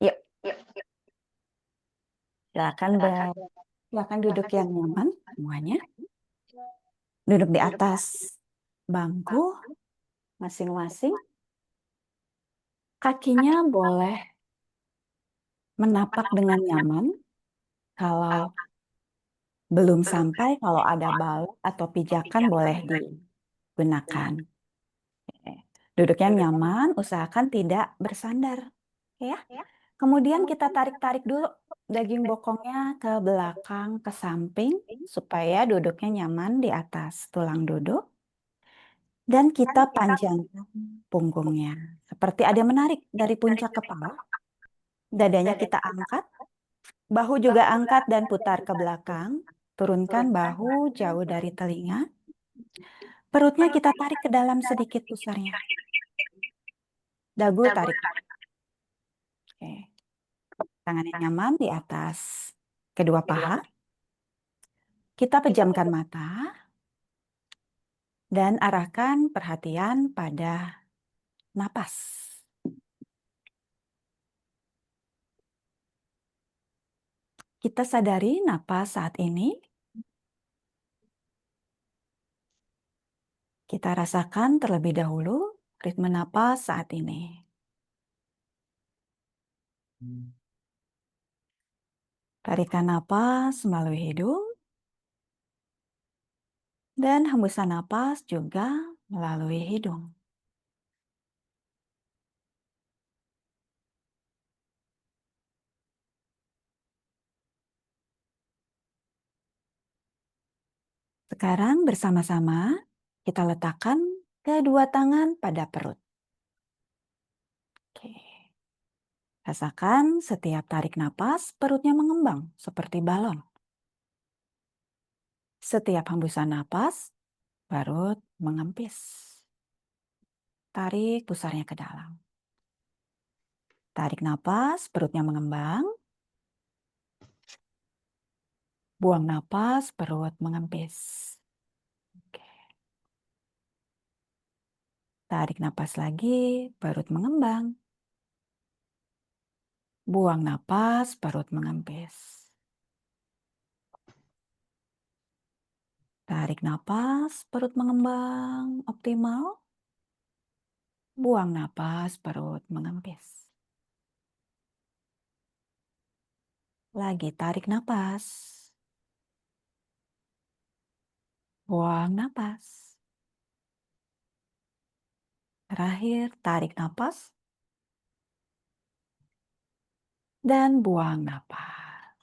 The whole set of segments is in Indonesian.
Yuk, silakan silakan duduk yang nyaman semuanya. Duduk di atas bangku masing-masing. Kakinya boleh menapak dengan nyaman. Kalau belum sampai, kalau ada balok atau pijakan boleh digunakan. Duduk yang nyaman, usahakan tidak bersandar. Ya. Kemudian kita tarik-tarik dulu daging bokongnya ke belakang, ke samping, supaya duduknya nyaman di atas tulang duduk. Dan kita panjangkan punggungnya. Seperti ada menarik dari puncak kepala. Dadanya kita angkat. Bahu juga angkat dan putar ke belakang. Turunkan bahu jauh dari telinga. Perutnya kita tarik ke dalam sedikit pusarnya. Dagu tarik. Oke. Tangan yang nyaman di atas kedua paha. Kita pejamkan mata. Dan arahkan perhatian pada napas. Kita sadari napas saat ini. Kita rasakan terlebih dahulu ritme napas saat ini. Tarikan napas melalui hidung. Dan hembusan napas juga melalui hidung. Sekarang bersama-sama kita letakkan kedua tangan pada perut. Oke. Rasakan setiap tarik napas perutnya mengembang seperti balon. Setiap hembusan napas perut mengempis. Tarik pusarnya ke dalam. Tarik napas, perutnya mengembang. Buang napas, perut mengempis. Oke. Tarik napas lagi, perut mengembang. Buang napas, perut mengempis. Tarik napas, perut mengembang optimal. Buang napas, perut mengempis. Lagi tarik napas. Buang napas. Terakhir, tarik napas. Dan buang napas.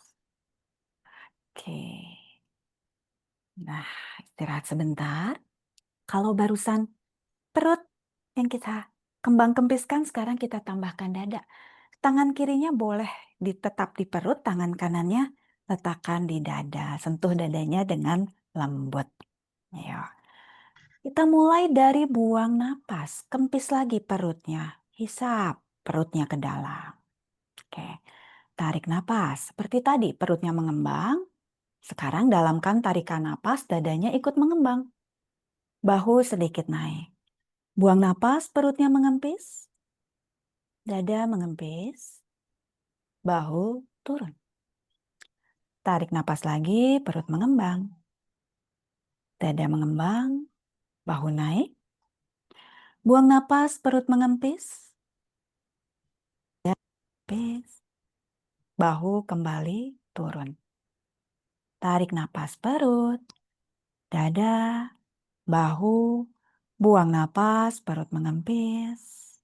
Oke. Nah, istirahat sebentar. Kalau barusan perut yang kita kembang kempiskan, sekarang kita tambahkan dada. Tangan kirinya boleh tetap di perut, tangan kanannya letakkan di dada. Sentuh dadanya dengan lembut. Ya. Kita mulai dari buang napas, kempis lagi perutnya. Hisap perutnya ke dalam. Oke, tarik napas. Seperti tadi, perutnya mengembang. Sekarang dalamkan tarikan napas, dadanya ikut mengembang. Bahu sedikit naik. Buang napas, perutnya mengempis. Dada mengempis. Bahu turun. Tarik napas lagi, perut mengembang. Dada mengembang, bahu naik. Buang napas, perut mengempis. Dada mengempis. Bahu kembali turun. Tarik napas perut. Dada, bahu. Buang napas, perut mengempis.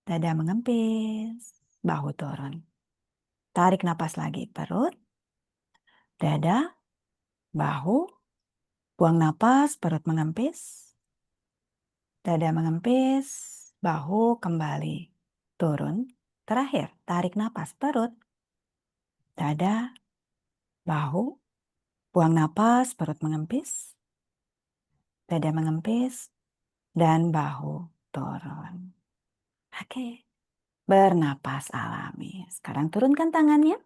Dada mengempis. Bahu turun. Tarik napas lagi, perut. Dada, bahu. Buang napas, perut mengempis. Dada mengempis, bahu kembali turun. Terakhir, tarik napas perut. Dada, bahu. Buang napas, perut mengempis. Dada mengempis, dan bahu turun. Oke, bernapas alami. Sekarang turunkan tangannya.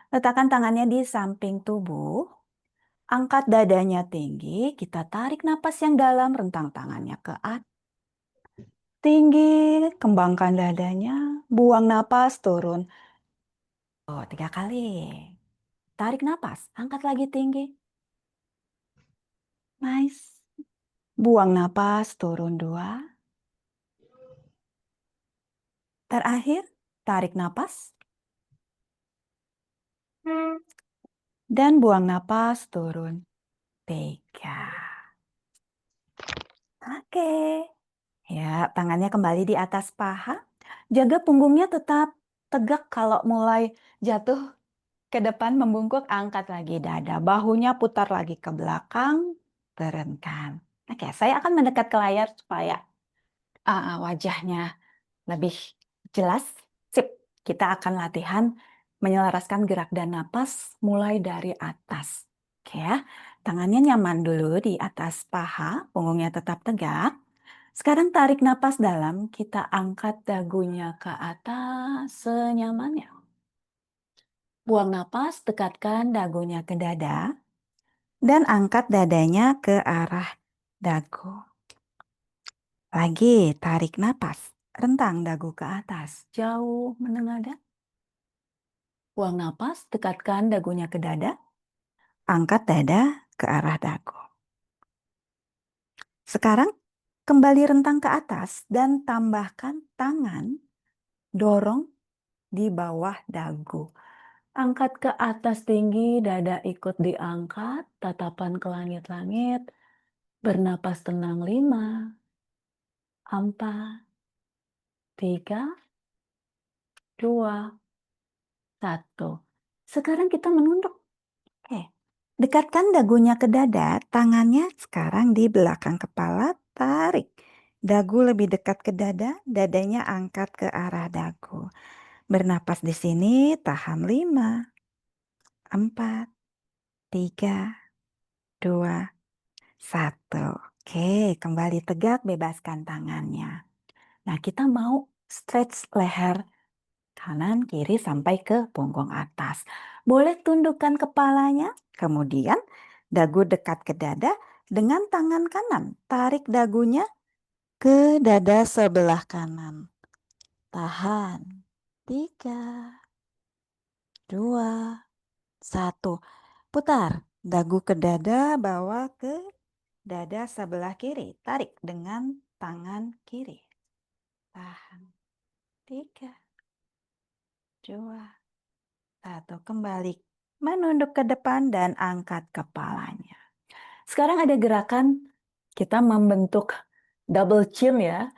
Letakkan tangannya di samping tubuh. Angkat dadanya tinggi, kita tarik napas yang dalam, rentang tangannya ke atas. tinggi, kembangkan dadanya, buang napas, turun. Oh, 3 kali. Tarik napas, angkat lagi tinggi. Nice. Buang napas, turun 2. Terakhir, tarik napas. Dan buang napas, turun 3. Oke. Ya, tangannya kembali di atas paha. Jaga punggungnya tetap tegak kalau mulai jatuh ke depan membungkuk, angkat lagi dada. Bahunya putar lagi ke belakang, turunkan. Oke, saya akan mendekat ke layar supaya wajahnya lebih jelas. Sip, kita akan latihan menyelaraskan gerak dan napas mulai dari atas. Oke ya, tangannya nyaman dulu di atas paha, punggungnya tetap tegak. Sekarang tarik napas dalam, kita angkat dagunya ke atas senyamannya. Buang napas, dekatkan dagunya ke dada, dan angkat dadanya ke arah dagu. Lagi, tarik napas, rentang dagu ke atas, jauh menengadah. Buang napas, dekatkan dagunya ke dada, angkat dada ke arah dagu. Sekarang, kembali rentang ke atas dan tambahkan tangan, dorong di bawah dagu. Angkat ke atas tinggi, dada ikut diangkat, tatapan ke langit-langit, bernapas tenang 5, 4, 3, 2, 1. Sekarang kita menunduk. Oke. Dekatkan dagunya ke dada, tangannya sekarang di belakang kepala, tarik. Dagu lebih dekat ke dada, dadanya angkat ke arah dagu. Bernapas di sini, tahan 5, 4, 3, 2, 1. Oke, kembali tegak, bebaskan tangannya. Nah, kita mau stretch leher kanan, kiri, sampai ke punggung atas. Boleh tundukkan kepalanya, kemudian dagu dekat ke dada, dengan tangan kanan. Tarik dagunya ke dada sebelah kanan. Tahan. 3, 2, 1. Putar. Dagu ke dada, bawa ke dada sebelah kiri. Tarik dengan tangan kiri. Tahan. 3, 2, 1. Kembali menunduk ke depan dan angkat kepalanya. Sekarang ada gerakan kita membentuk double chin ya.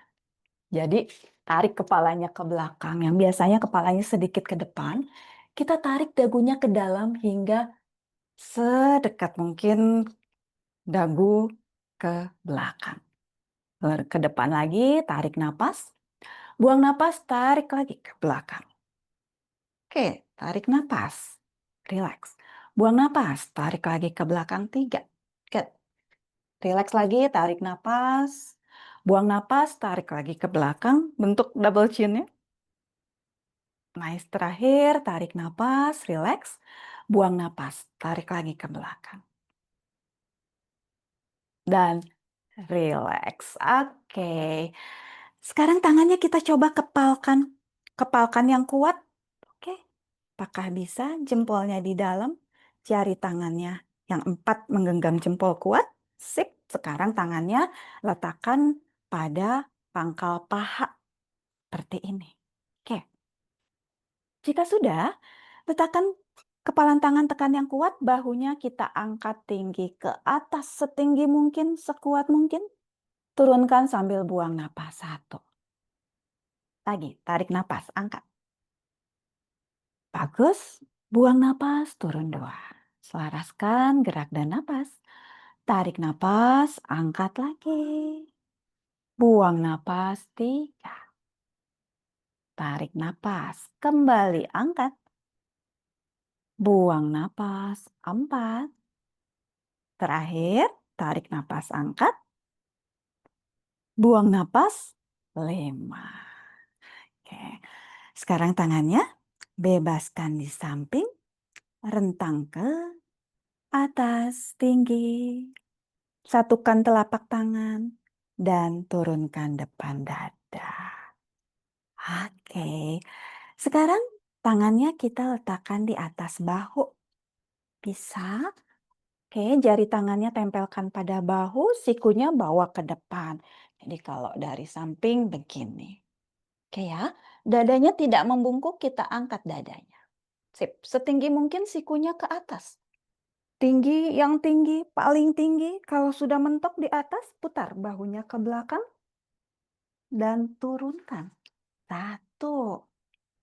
Jadi tarik kepalanya ke belakang. Yang biasanya kepalanya sedikit ke depan. Kita tarik dagunya ke dalam hingga sedekat mungkin dagu ke belakang. Ke depan lagi, tarik napas. Buang napas, tarik lagi ke belakang. Oke, tarik napas. Relax. Buang napas, tarik lagi ke belakang 3. Oke, relax lagi, tarik napas. Buang napas, tarik lagi ke belakang. Bentuk double chin-nya. Nice, terakhir, tarik napas, relax. Buang napas, tarik lagi ke belakang. Dan relax. Oke. Sekarang tangannya kita coba kepalkan. Kepalkan yang kuat. Oke. Apakah bisa jempolnya di dalam? Jari tangannya yang 4 menggenggam jempol kuat. Sip. Sekarang tangannya letakkan pada pangkal paha. Seperti ini. Oke. Jika sudah, letakkan kepalan tangan tekan yang kuat. Bahunya kita angkat tinggi ke atas setinggi mungkin, sekuat mungkin. Turunkan sambil buang napas 1. Lagi, tarik napas, angkat. Bagus, buang napas, turun 2. Selaraskan gerak dan napas. Tarik napas, angkat lagi. Buang napas 3. Tarik napas, kembali angkat. Buang napas 4. Terakhir, tarik napas, angkat. Buang napas 5. Oke. Sekarang tangannya bebaskan di samping, rentang ke atas, tinggi. Satukan telapak tangan dan turunkan depan dada. Dah. Oke. Sekarang tangannya kita letakkan di atas bahu. Bisa? Oke, jari tangannya tempelkan pada bahu, sikunya bawa ke depan. Jadi kalau dari samping begini. Oke ya, dadanya tidak membungkuk, kita angkat dadanya. Sip, setinggi mungkin sikunya ke atas. Tinggi, yang tinggi, paling tinggi. Kalau sudah mentok di atas, putar bahunya ke belakang dan turunkan. Satu.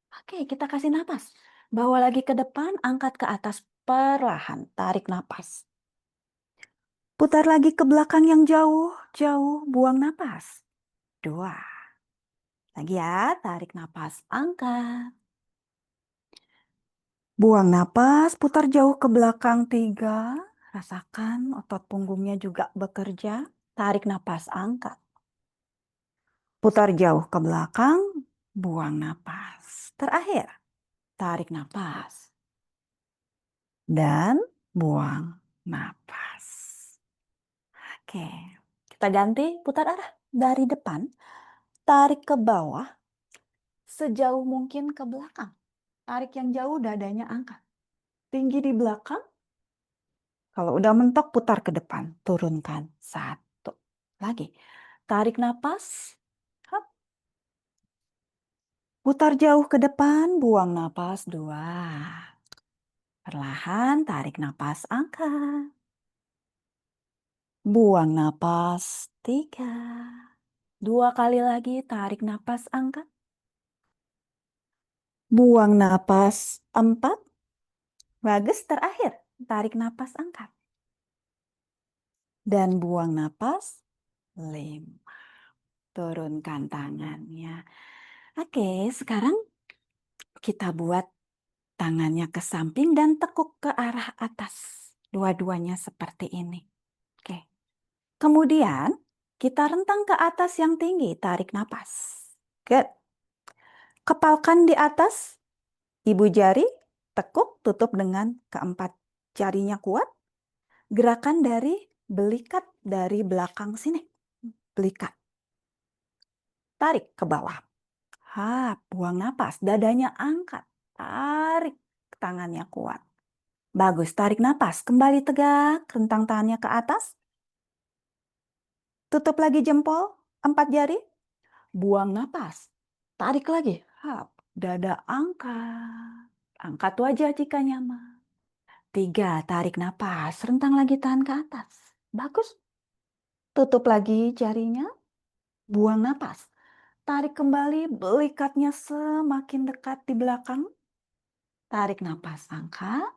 Oke, kita kasih napas. Bawa lagi ke depan, angkat ke atas perlahan. Tarik napas. Putar lagi ke belakang yang jauh, jauh. Buang napas. Dua. Lagi ya, tarik napas, angkat. Buang napas, putar jauh ke belakang. Tiga. Rasakan otot punggungnya juga bekerja. Tarik napas, angkat. Putar jauh ke belakang, buang napas. Terakhir, tarik napas. Dan buang napas. Oke, kita ganti putar arah. Dari depan, tarik ke bawah, sejauh mungkin ke belakang. Tarik yang jauh, dadanya angkat. Tinggi di belakang. Kalau udah mentok, putar ke depan. Turunkan. Satu. Lagi. Tarik napas. Hop. Putar jauh ke depan, buang napas. Dua. Perlahan tarik napas, angkat. Buang napas. Tiga. Dua kali lagi tarik napas, angkat. Buang napas. Empat. Bagus, terakhir. Tarik napas, angkat. Dan buang napas. Lima. Turunkan tangannya. Oke, sekarang kita buat tangannya ke samping dan tekuk ke arah atas. Dua-duanya seperti ini. Oke. Kemudian kita rentang ke atas yang tinggi, tarik napas. Good. Kepalkan di atas, ibu jari, tekuk, tutup dengan keempat jarinya kuat. Gerakan dari belikat dari belakang sini. Belikat. Tarik ke bawah. Buang napas, dadanya angkat. Tarik tangannya kuat. Bagus, tarik napas, kembali tegak, rentang tangannya ke atas. Tutup lagi jempol, 4 jari. Buang napas, tarik lagi. Dada angkat. Angkat wajah jika nyaman. 3, tarik napas, rentang lagi tahan ke atas. Bagus. Tutup lagi jarinya, buang napas. Tarik kembali, belikatnya semakin dekat di belakang. Tarik napas, angkat.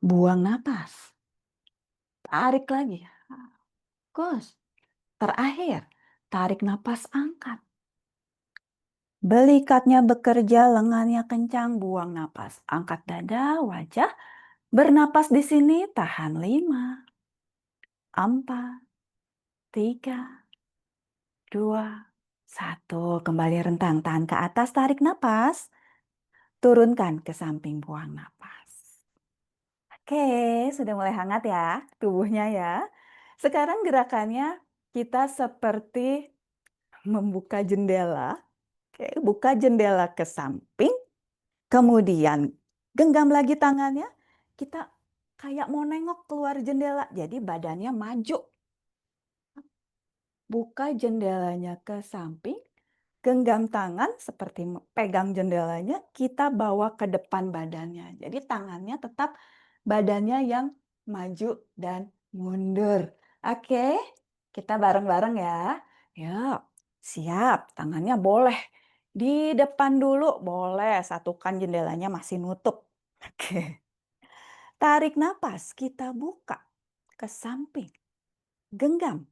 Buang napas. Tarik lagi. Bagus. Terakhir, tarik napas, angkat. Belikatnya bekerja, lengannya kencang, buang napas. Angkat dada, wajah. Bernapas di sini, tahan 5, 4, 3, 2, 1. Kembali rentang, tahan ke atas, tarik napas. Turunkan ke samping, buang napas. Oke, sudah mulai hangat ya tubuhnya ya. Sekarang gerakannya kita seperti membuka jendela. Oke, buka jendela ke samping, kemudian genggam lagi tangannya. Kita kayak mau nengok keluar jendela, jadi badannya maju. Buka jendelanya ke samping, genggam tangan seperti pegang jendelanya, kita bawa ke depan badannya. Jadi tangannya tetap badannya yang maju dan mundur. Oke, kita bareng-bareng ya. Yuk, siap. Tangannya boleh di depan dulu, boleh. Satukan jendelanya masih nutup. Oke. Tarik napas, kita buka ke samping. Genggam.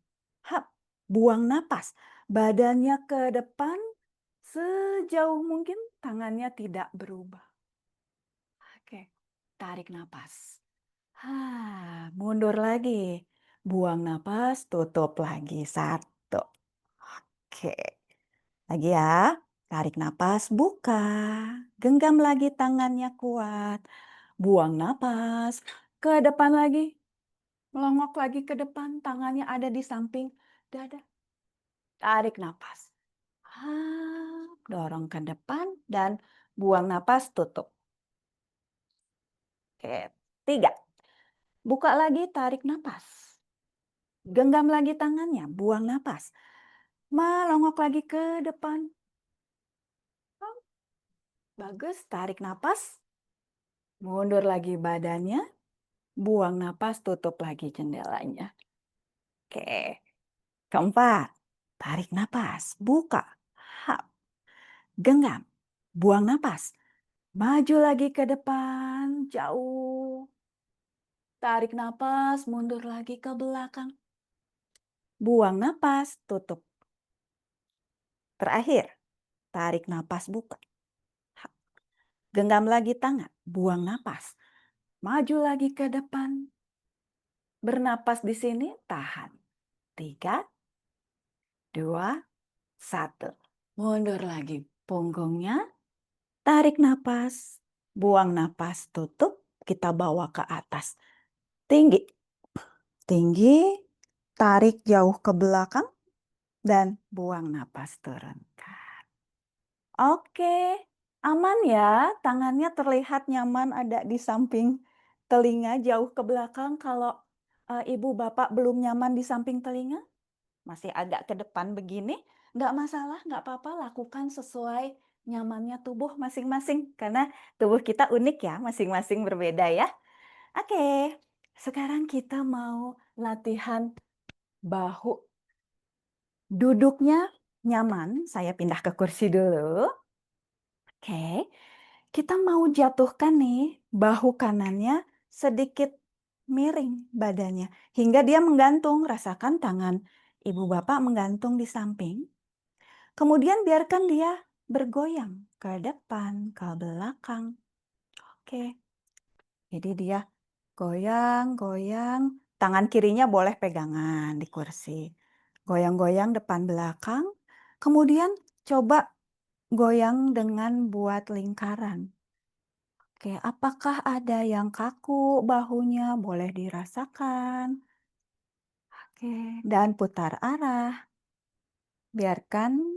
Hap, buang napas. Badannya ke depan sejauh mungkin, tangannya tidak berubah. Oke, tarik napas. Mundur lagi. Buang napas, tutup lagi. Satu. Oke. Lagi ya. Tarik napas, buka. Genggam lagi tangannya kuat. Buang napas. Ke depan lagi. Melongok lagi ke depan. Tangannya ada di samping dada. tarik napas. Dorong ke depan dan buang napas, tutup. Oke, 3. Buka lagi, tarik napas. Genggam lagi tangannya, buang napas. Melongok lagi ke depan. Bagus, tarik napas. Mundur lagi badannya. Buang napas, tutup lagi jendelanya. Oke. 4. Tarik napas, buka. Hap. Genggam. Buang napas. Maju lagi ke depan, jauh. Tarik napas, mundur lagi ke belakang. Buang napas, tutup. Terakhir, tarik napas, buka. Hap. Genggam lagi tangan, buang napas. Maju lagi ke depan. Bernapas di sini, tahan. 3, 2, 1. Mundur lagi punggungnya. Tarik napas. Buang napas, tutup. Kita bawa ke atas. Tinggi. Tinggi. Tarik jauh ke belakang. Dan buang napas, turunkan. Oke. Aman ya? Tangannya terlihat nyaman ada di samping telinga, jauh ke belakang. Kalau ibu bapak belum nyaman di samping telinga, masih agak ke depan begini, nggak masalah, nggak apa-apa, lakukan sesuai nyamannya tubuh masing-masing. Karena tubuh kita unik ya, masing-masing berbeda ya. Oke, sekarang kita mau latihan bahu. Duduknya nyaman, saya pindah ke kursi dulu. Oke, kita mau jatuhkan nih bahu kanannya sedikit miring badannya. Hingga dia menggantung, rasakan tangan ibu bapak menggantung di samping. Kemudian biarkan dia bergoyang ke depan, ke belakang. Oke, jadi dia goyang, goyang. Tangan kirinya boleh pegangan di kursi. Goyang-goyang depan belakang. Kemudian coba goyang dengan buat lingkaran. Oke, apakah ada yang kaku bahunya? Boleh dirasakan. Oke, dan putar arah. Biarkan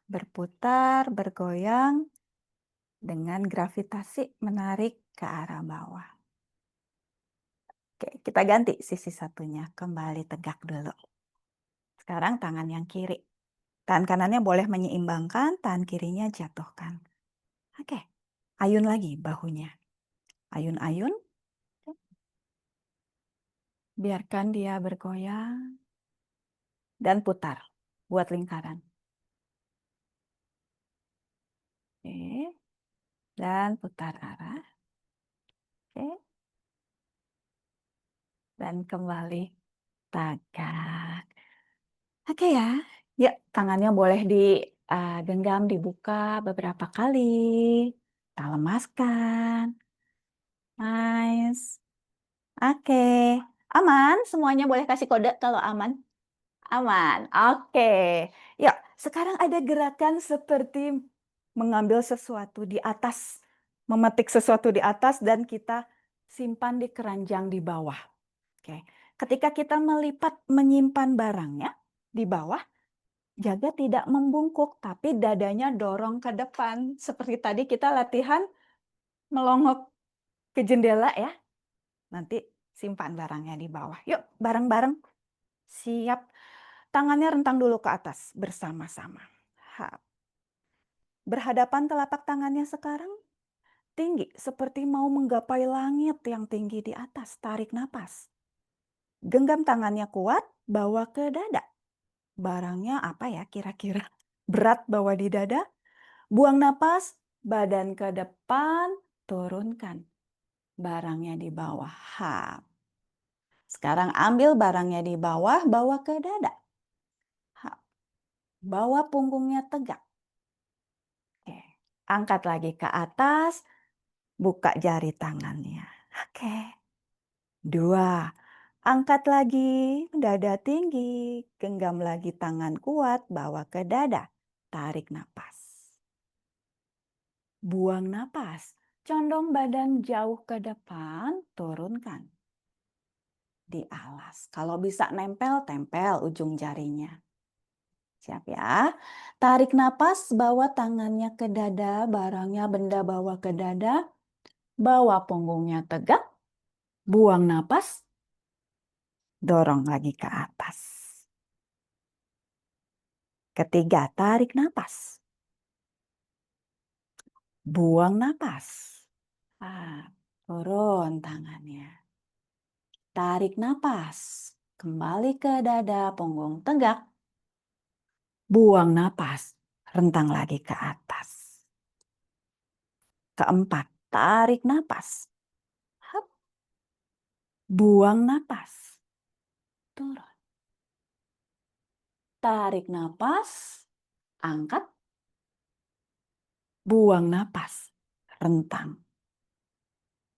berputar, bergoyang dengan gravitasi menarik ke arah bawah. Oke, kita ganti sisi satunya. Kembali tegak dulu. Sekarang tangan yang kiri. Tangan kanannya boleh menyeimbangkan, tangan kirinya jatuhkan. Oke, ayun lagi bahunya. Ayun-ayun. Biarkan dia bergoyang. Dan putar. Buat lingkaran. Oke. Dan putar arah. Oke. Dan kembali tegak. Oke ya. Yuk, tangannya boleh digenggam, dibuka beberapa kali. Kita lemaskan. Nice. Oke. Aman? Semuanya boleh kasih kode kalau aman? Aman. Oke. Yuk, sekarang ada gerakan seperti mengambil sesuatu di atas, memetik sesuatu di atas dan kita simpan di keranjang di bawah. Oke. Ketika kita melipat menyimpan barangnya di bawah, jaga tidak membungkuk, tapi dadanya dorong ke depan. Seperti tadi kita latihan melongok ke jendela ya. Nanti simpan barangnya di bawah. Yuk, bareng-bareng. Siap. Tangannya rentang dulu ke atas bersama-sama. Berhadapan telapak tangannya sekarang tinggi, seperti mau menggapai langit yang tinggi di atas. Tarik napas. Genggam tangannya kuat, bawa ke dada. Barangnya apa ya kira-kira? Berat bawa di dada. Buang napas, badan ke depan, turunkan. Barangnya di bawah. Sekarang ambil barangnya di bawah, bawa ke dada. Bawa punggungnya tegak. Oke. Angkat lagi ke atas, buka jari tangannya. Oke. 2. Angkat lagi, dada tinggi. Genggam lagi tangan kuat, bawa ke dada. Tarik napas. Buang napas. Condong badan jauh ke depan, turunkan. Di alas. Kalau bisa nempel, tempel ujung jarinya. Siap ya. Tarik napas, bawa tangannya ke dada, barangnya benda bawa ke dada, bawa punggungnya tegak, buang napas, dorong lagi ke atas. Ketiga, tarik napas. Buang napas. Turun tangannya. Tarik napas. Kembali ke dada, punggung tegak. Buang napas. Rentang lagi ke atas. Keempat, tarik napas. Hup. Buang napas. Turun. Tarik napas. Angkat. Buang napas. Rentang.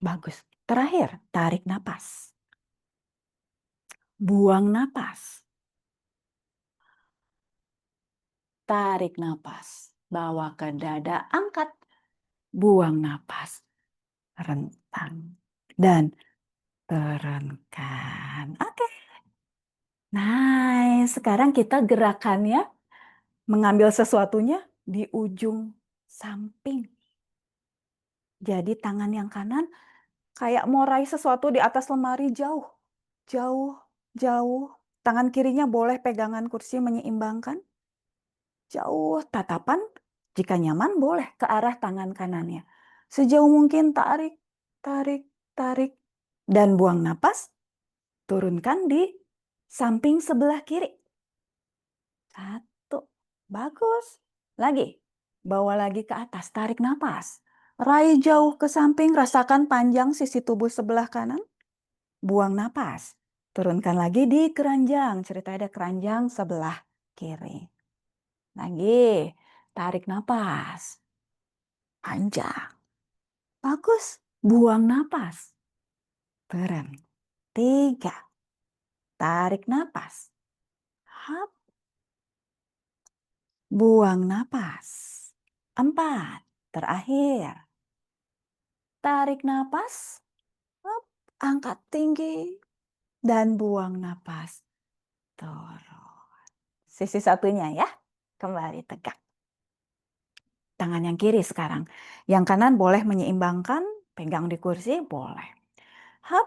Bagus. Terakhir, tarik napas. Buang napas. Tarik napas. Bawa ke dada, angkat. Buang napas. Rentang. Dan turunkan. Oke. Nah, sekarang kita gerakannya mengambil sesuatunya di ujung samping. Jadi tangan yang kanan kayak mau raih sesuatu di atas lemari jauh. Jauh, jauh. Tangan kirinya boleh pegangan kursi menyeimbangkan. Jauh tatapan, jika nyaman boleh ke arah tangan kanannya. Sejauh mungkin tarik, tarik, tarik. Dan buang napas, turunkan di samping sebelah kiri. Satu, bagus. Lagi, bawa lagi ke atas, tarik napas. Raih jauh ke samping, rasakan panjang sisi tubuh sebelah kanan. Buang napas. Turunkan lagi di keranjang. Cerita ada keranjang sebelah kiri. Lagi, tarik napas. Panjang. Bagus. Buang napas. Turun. 3. Tarik napas. Hap. Buang napas. 4. Terakhir. Tarik napas. Hap. Angkat tinggi. Dan buang napas. Turun. Sisi satunya ya. Kembali tegak. Tangan yang kiri sekarang. Yang kanan boleh menyeimbangkan, pegang di kursi, boleh. Hap,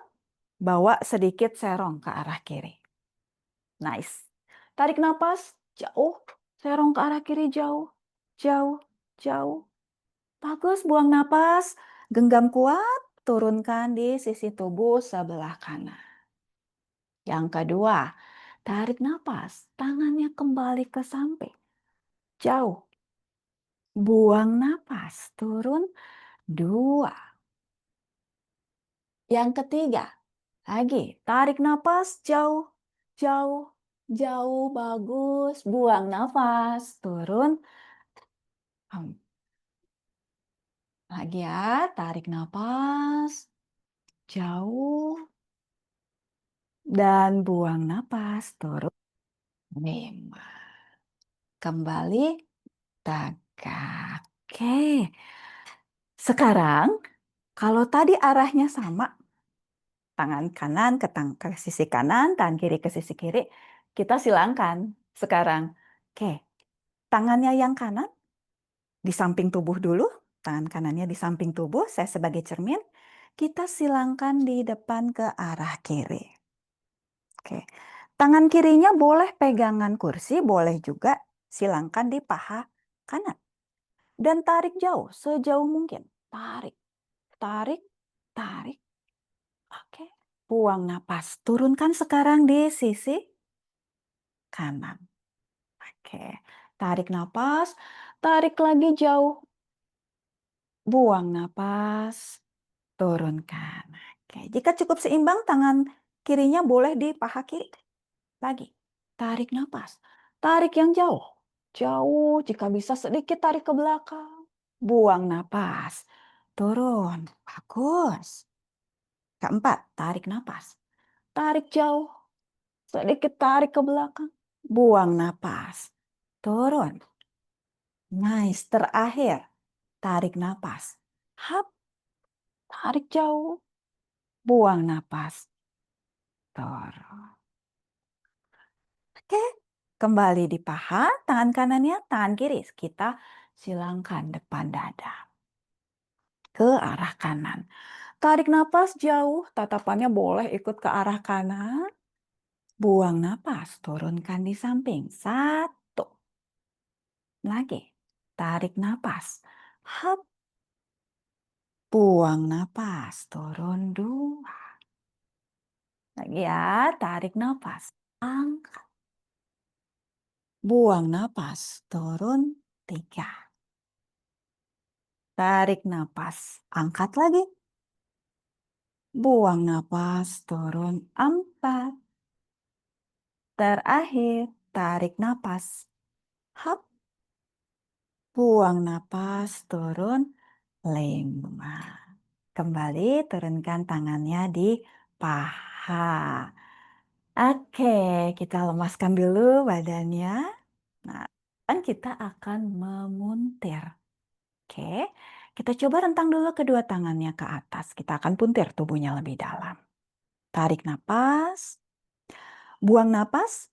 bawa sedikit serong ke arah kiri. Nice. Tarik napas, jauh. Serong ke arah kiri, jauh. Jauh, jauh. Bagus, buang napas. Genggam kuat, turunkan di sisi tubuh sebelah kanan. Yang kedua, tarik napas. Tangannya kembali ke samping. Jauh. Buang napas, turun. 2. Yang ketiga, lagi tarik napas jauh, jauh, jauh, bagus. Buang nafas, turun. Lagi ya, tarik napas jauh dan buang napas, turun. 5. Kembali tegak. Oke. Sekarang kalau tadi arahnya sama, tangan kanan ke sisi kanan, tangan kiri ke sisi kiri, kita silangkan sekarang. Oke, tangannya yang kanan di samping tubuh dulu, tangan kanannya di samping tubuh, saya sebagai cermin, kita silangkan di depan ke arah kiri. Oke, tangan kirinya boleh pegangan kursi, boleh juga silangkan di paha kanan. Dan tarik jauh, sejauh mungkin. Tarik, tarik, tarik. Oke, buang napas. Turunkan sekarang di sisi kanan. Oke, tarik napas, tarik lagi jauh. Buang napas, turunkan. Oke, jika cukup seimbang, tangan kirinya boleh di paha kiri. Lagi, tarik napas. Tarik yang jauh. Jauh, jika bisa sedikit tarik ke belakang. Buang napas. Turun. Bagus. Keempat, tarik napas. Tarik jauh. Sedikit tarik ke belakang. Buang napas. Turun. Nice. Terakhir, tarik napas. Hap. Tarik jauh. Buang napas. Turun. Oke. Kembali di paha, tangan kanannya, tangan kiri. Kita silangkan depan dada ke arah kanan. Tarik napas jauh, tatapannya boleh ikut ke arah kanan. Buang napas, turunkan di samping. Satu. Lagi. Tarik napas. Hap. Buang napas, turun dua. Lagi ya, tarik napas. Angkat. Buang napas, turun tiga. Tarik napas, angkat lagi. Buang napas, turun empat. Terakhir, tarik napas. Hap. Buang napas, turun lima. Kembali turunkan tangannya di paha. Oke, kita lemaskan dulu badannya. Nah, dan kita akan memuntir. Oke, kita coba rentang dulu kedua tangannya ke atas. Kita akan puntir tubuhnya lebih dalam. Tarik napas, buang napas,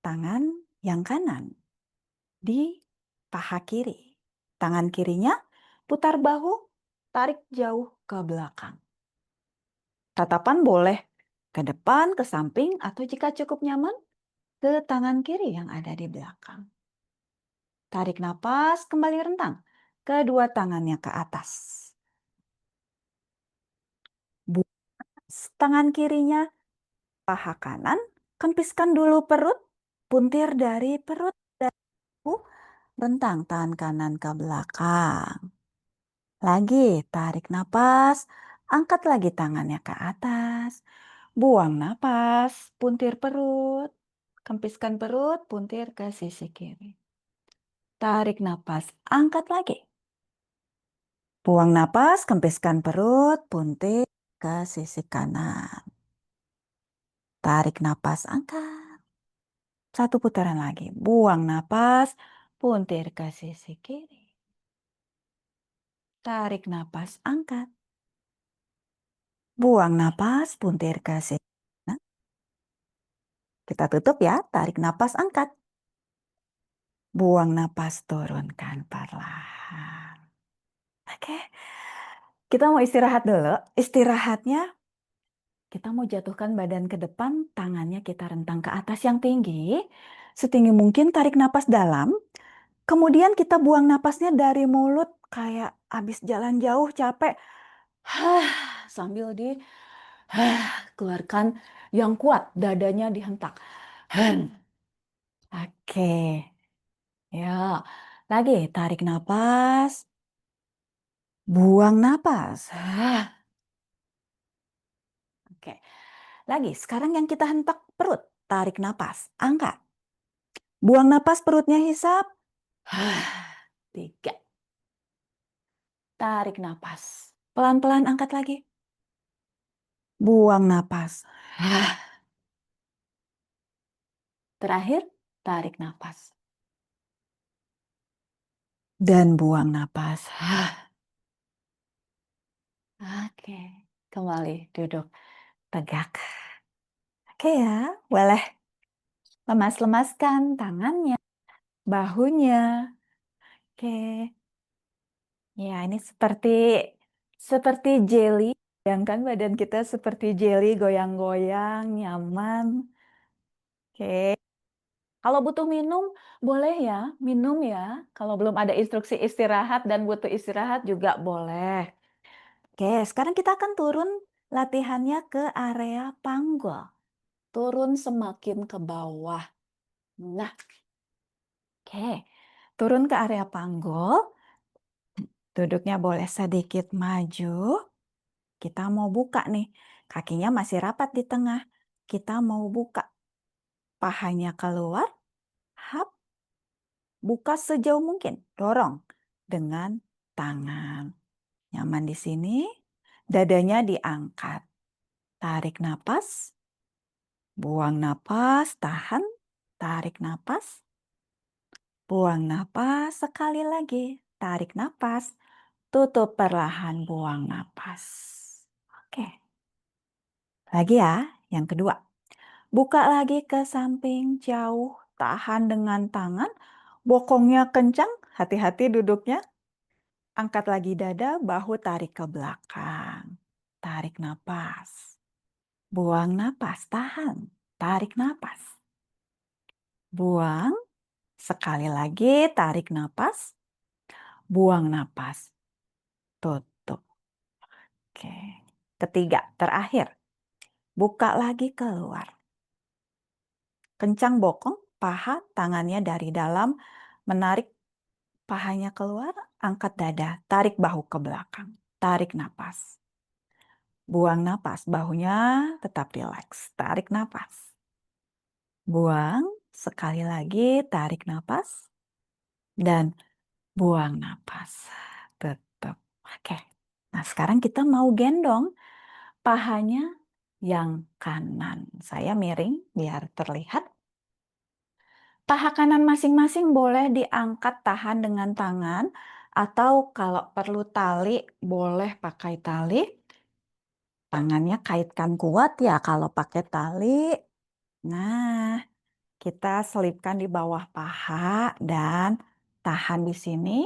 tangan yang kanan di paha kiri. Tangan kirinya putar bahu, tarik jauh ke belakang. Tatapan boleh ke depan, ke samping, atau jika cukup nyaman, ke tangan kiri yang ada di belakang. Tarik napas, kembali rentang. Kedua tangannya ke atas. Tangan kirinya paha kanan, kempiskan dulu perut, puntir dari perut, rentang tangan kanan ke belakang. Lagi, tarik napas, angkat lagi tangannya ke atas. Buang napas, puntir perut, kempiskan perut, puntir ke sisi kiri. Tarik napas, angkat lagi. Buang napas, kempiskan perut, puntir ke sisi kanan. Tarik napas, angkat. Satu putaran lagi. Buang napas, puntir ke sisi kiri. Tarik napas, angkat. Buang napas, puntir ke sisi kanan. Kita tutup ya, tarik napas, angkat. Buang napas, turunkan perlahan. Oke, kita mau istirahat dulu. Istirahatnya, kita mau jatuhkan badan ke depan, tangannya kita rentang ke atas yang tinggi. Setinggi mungkin tarik napas dalam. Kemudian kita buang napasnya dari mulut kayak habis jalan jauh capek. Sambil keluarkan yang kuat, dadanya dihentak. Oke. Ya. Lagi tarik napas. Buang napas. Oke. Lagi, sekarang yang kita hentak perut. Tarik napas, angkat. Buang napas, perutnya hisap. Tiga. Tarik napas. Pelan-pelan angkat lagi. Buang napas. Terakhir, tarik napas. Dan buang napas. Oke, kembali duduk tegak. Oke ya, boleh lemas-lemaskan tangannya, bahunya. Oke. Ya, ini seperti jelly. Bayangkan badan kita seperti jelly, goyang-goyang, nyaman. Oke. Kalau butuh minum, boleh ya, minum ya. Kalau belum ada instruksi istirahat dan butuh istirahat juga boleh. Oke, sekarang kita akan turun latihannya ke area panggul. Turun semakin ke bawah. Nah, oke. Turun ke area panggul. Duduknya boleh sedikit maju. Kita mau buka nih. Kakinya masih rapat di tengah. Kita mau buka. Pahanya keluar. Hap. Buka sejauh mungkin. Dorong dengan tangan. Nyaman di sini. Dadanya diangkat. Tarik napas. Buang napas. Tahan. Tarik napas. Buang napas. Sekali lagi. Tarik napas. Tutup perlahan. Buang napas. Oke. Lagi ya. Yang kedua. Buka lagi ke samping jauh. tahan dengan tangan, bokongnya kencang, hati-hati duduknya. Angkat lagi dada, bahu tarik ke belakang. Tarik napas. Buang napas, tahan. Tarik napas. Buang. Sekali lagi, tarik napas. Buang napas. Tutup. Oke. Ketiga, terakhir. Buka lagi keluar. Kencang bokong, paha, tangannya dari dalam. Menarik pahanya keluar, angkat dada. Tarik bahu ke belakang. Tarik napas. Buang napas, bahunya tetap rileks. Tarik napas. Buang, sekali lagi tarik napas. Dan buang napas. Tetap. Oke. Nah, sekarang kita mau gendong pahanya yang kanan. Saya miring biar terlihat. Paha kanan masing-masing boleh diangkat tahan dengan tangan. Atau kalau perlu tali, boleh pakai tali. Tangannya kaitkan kuat ya kalau pakai tali. Nah, kita selipkan di bawah paha dan tahan di sini.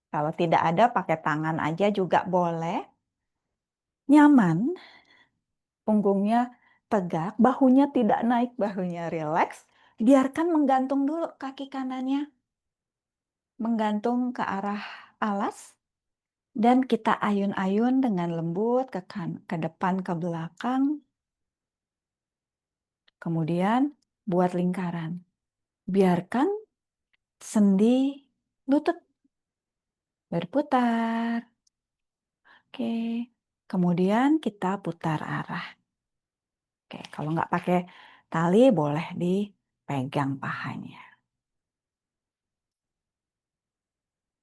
Kalau tidak ada, pakai tangan aja juga boleh. Nyaman, punggungnya tegak, bahunya tidak naik, bahunya rileks. Biarkan menggantung dulu kaki kanannya. Menggantung ke arah alas. Dan kita ayun-ayun dengan lembut ke depan, ke belakang. Kemudian buat lingkaran. Biarkan sendi lutut berputar. Oke, kemudian kita putar arah. Oke, kalau nggak pakai tali boleh dipegang pahanya.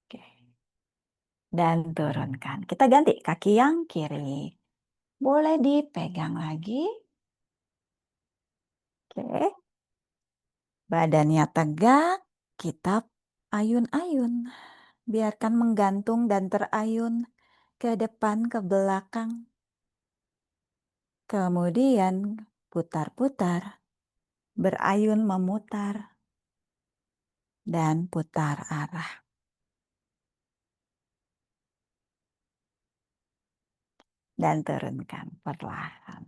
Oke, dan turunkan. Kita ganti kaki yang kiri. Boleh dipegang lagi. Oke, badannya tegak. Kita ayun-ayun. Biarkan menggantung dan terayun ke depan, ke belakang. Kemudian putar-putar, berayun memutar, dan putar arah. Dan turunkan perlahan.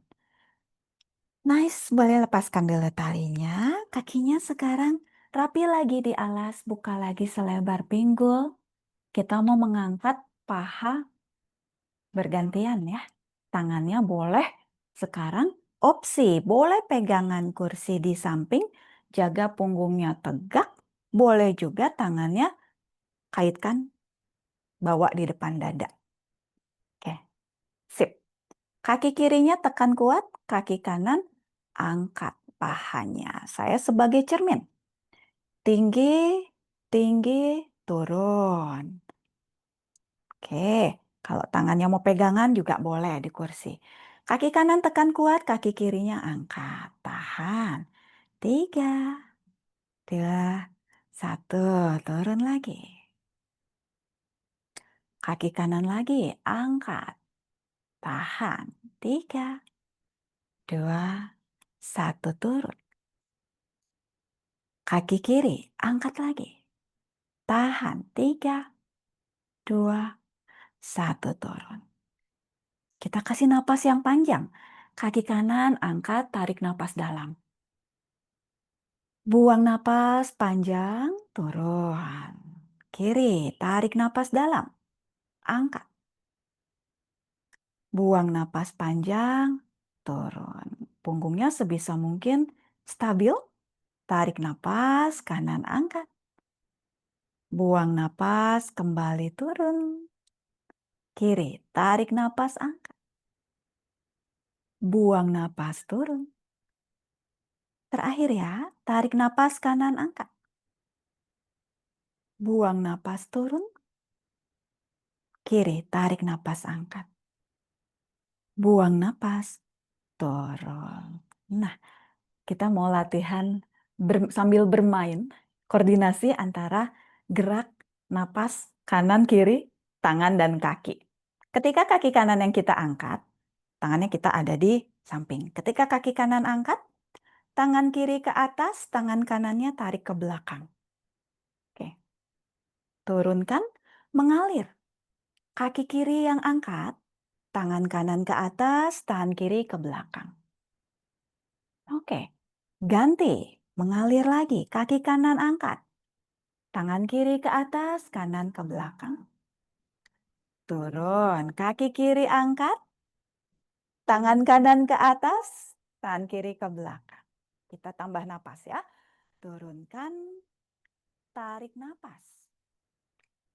Nice, boleh lepaskan dulu talinya. Kakinya sekarang rapi lagi di alas, buka lagi selebar pinggul. Kita mau mengangkat paha bergantian ya. Tangannya boleh sekarang opsi, boleh pegangan kursi di samping, jaga punggungnya tegak. Boleh juga tangannya kaitkan, bawa di depan dada. Oke, sip. Kaki kirinya tekan kuat, kaki kanan angkat pahanya. Saya sebagai cermin. Tinggi, tinggi, turun. Oke, kalau tangannya mau pegangan juga boleh di kursi. Kaki kanan tekan kuat, kaki kirinya angkat. Tahan. 3, 2, 1. Turun lagi. Kaki kanan lagi, angkat. Tahan. 3, 2, 1. Turun. Kaki kiri, angkat lagi. Tahan. 3, 2, 1. Turun. Kita kasih napas yang panjang. Kaki kanan angkat, tarik napas dalam. Buang napas panjang, turun. Kiri, tarik napas dalam. Angkat. Buang napas panjang, turun. Punggungnya sebisa mungkin stabil. Tarik napas, kanan angkat. Buang napas, kembali turun. Kiri, tarik napas, angkat. Buang napas, turun. Terakhir ya, tarik napas kanan, angkat. Buang napas, turun. Kiri, tarik napas, angkat. Buang napas, turun. Nah, kita mau latihan sambil bermain, koordinasi antara gerak, napas, kanan, kiri, tangan, dan kaki. Ketika kaki kanan yang kita angkat, tangannya kita ada di samping. Ketika kaki kanan angkat, Tangan kiri ke atas, tangan kanannya tarik ke belakang. Oke. Turunkan, mengalir. Kaki kiri yang angkat, tangan kanan ke atas, tangan kiri ke belakang. Oke. Ganti, mengalir lagi. Kaki kanan angkat. Tangan kiri ke atas, kanan ke belakang. Turun, kaki kiri angkat, tangan kanan ke atas, tangan kiri ke belakang. Kita tambah napas ya. Turunkan, tarik napas.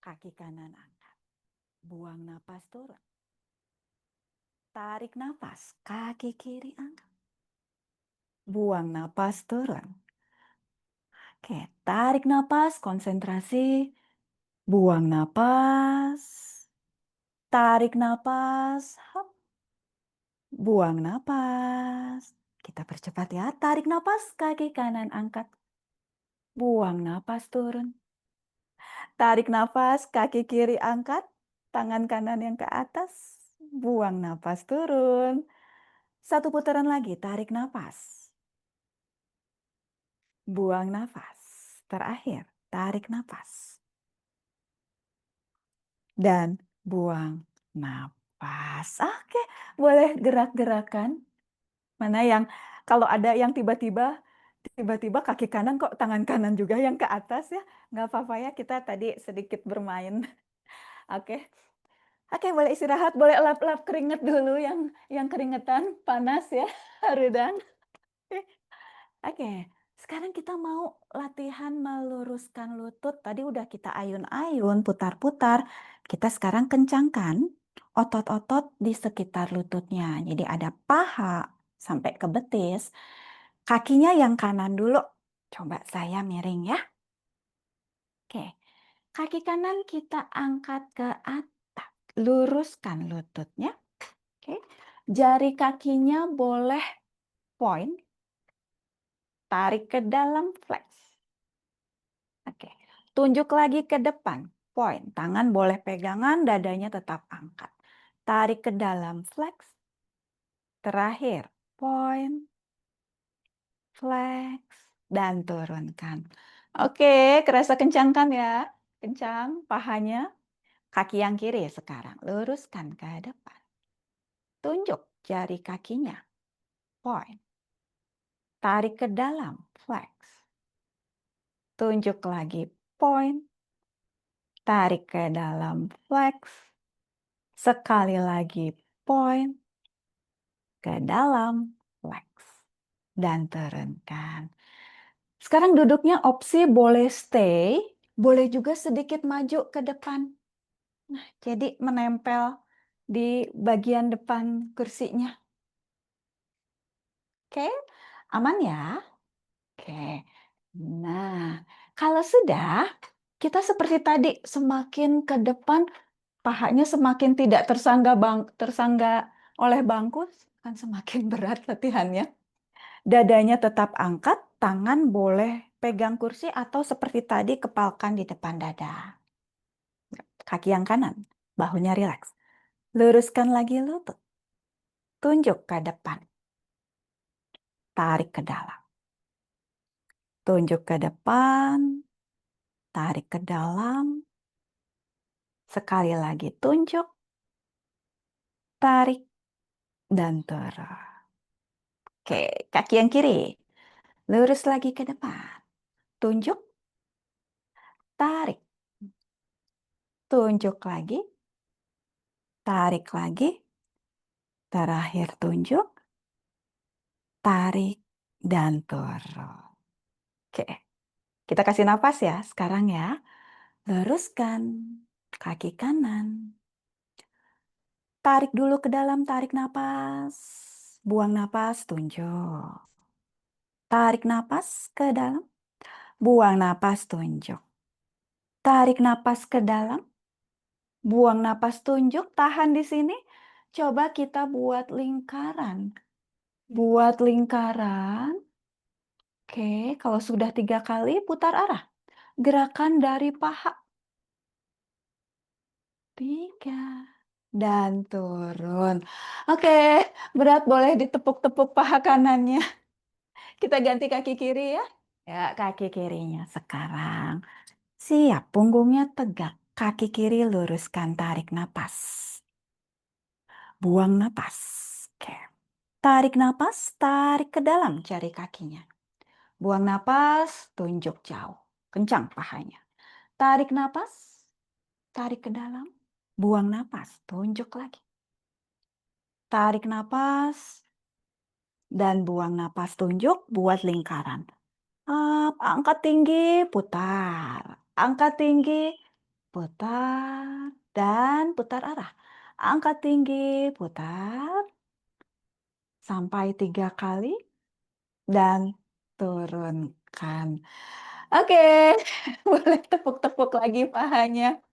Kaki kanan angkat. Buang napas turun. Tarik napas, kaki kiri angkat. Buang napas turun. Oke, tarik napas, konsentrasi. Buang napas. Tarik napas. Hop. Buang napas. Kita percepat ya. Tarik napas, kaki kanan angkat. Buang napas turun. Tarik napas, kaki kiri angkat. Tangan kanan yang ke atas. Buang napas turun. Satu putaran lagi, tarik napas. Buang napas. Terakhir, tarik napas. Dan buang napas. Oke, boleh gerak-gerakan. Mana yang, kalau ada yang tiba-tiba kaki kanan kok tangan kanan juga yang ke atas ya. Nggak apa-apa ya, kita tadi sedikit bermain. Oke. Oke, boleh istirahat, boleh lap-lap keringet dulu yang keringetan, panas ya, Rudang. Oke, sekarang kita mau latihan meluruskan lutut. Tadi udah kita ayun-ayun, putar-putar. Kita sekarang kencangkan otot-otot di sekitar lututnya. Jadi ada paha sampai ke betis. Kakinya yang kanan dulu. Coba saya miring ya. Oke, kaki kanan kita angkat ke atas. Luruskan lututnya. Oke, jari kakinya boleh point. Tarik ke dalam, flex. Oke, tunjuk lagi ke depan, point. Tangan boleh pegangan, dadanya tetap angkat. Tarik ke dalam, flex. Terakhir, point, flex, dan turunkan. Oke, kerasa kencang kan ya? Kencang pahanya. Kaki yang kiri sekarang, luruskan ke depan. Tunjuk jari kakinya, point. Tarik ke dalam, flex. Tunjuk lagi, point. Tarik ke dalam, flex. Sekali lagi, point. Ke dalam, flex. Dan turunkan. Sekarang duduknya opsi boleh stay, boleh juga sedikit maju ke depan. Nah, jadi menempel di bagian depan kursinya. Oke, aman ya? Oke. Nah, kalau sudah, kita seperti tadi, semakin ke depan, pahanya semakin tidak tersangga oleh bangku, kan semakin berat latihannya. Dadanya tetap angkat, tangan boleh pegang kursi atau seperti tadi kepalkan di depan dada. Kaki yang kanan, bahunya rileks. Luruskan lagi lutut. Tunjuk ke depan. Tarik ke dalam. Tunjuk ke depan. Tarik ke dalam. Sekali lagi tunjuk. Tarik. Dan turun. Oke, kaki yang kiri. Lurus lagi ke depan. Tunjuk. Tarik. Tunjuk lagi. Tarik lagi. Terakhir tunjuk. Tarik. Dan turun. Oke, kita kasih napas ya sekarang ya. Luruskan kaki kanan. Tarik dulu ke dalam, tarik napas. Buang napas, tunjuk. Tarik napas ke dalam. Buang napas, tunjuk. Tarik napas ke dalam. Buang napas, tunjuk. Tahan di sini. Coba kita buat lingkaran. Buat lingkaran. Oke, kalau sudah 3 kali, putar arah. Gerakan dari paha. 3. Dan turun. Oke, berat boleh ditepuk-tepuk paha kanannya. Kita ganti kaki kiri ya. Ya, kaki kirinya sekarang. Siap, punggungnya tegak. Kaki kiri luruskan, tarik napas. Buang napas. Oke. Tarik napas, tarik ke dalam jari kakinya. Buang napas, tunjuk jauh. Kencang pahanya. Tarik napas, tarik ke dalam. Buang napas, tunjuk lagi. Tarik napas, dan buang napas, tunjuk, buat lingkaran. Up, angkat tinggi, putar. Angkat tinggi, putar. Dan putar arah. Angkat tinggi, putar. Sampai 3 kali. Dan turunkan. Oke, boleh tepuk-tepuk lagi pahanya.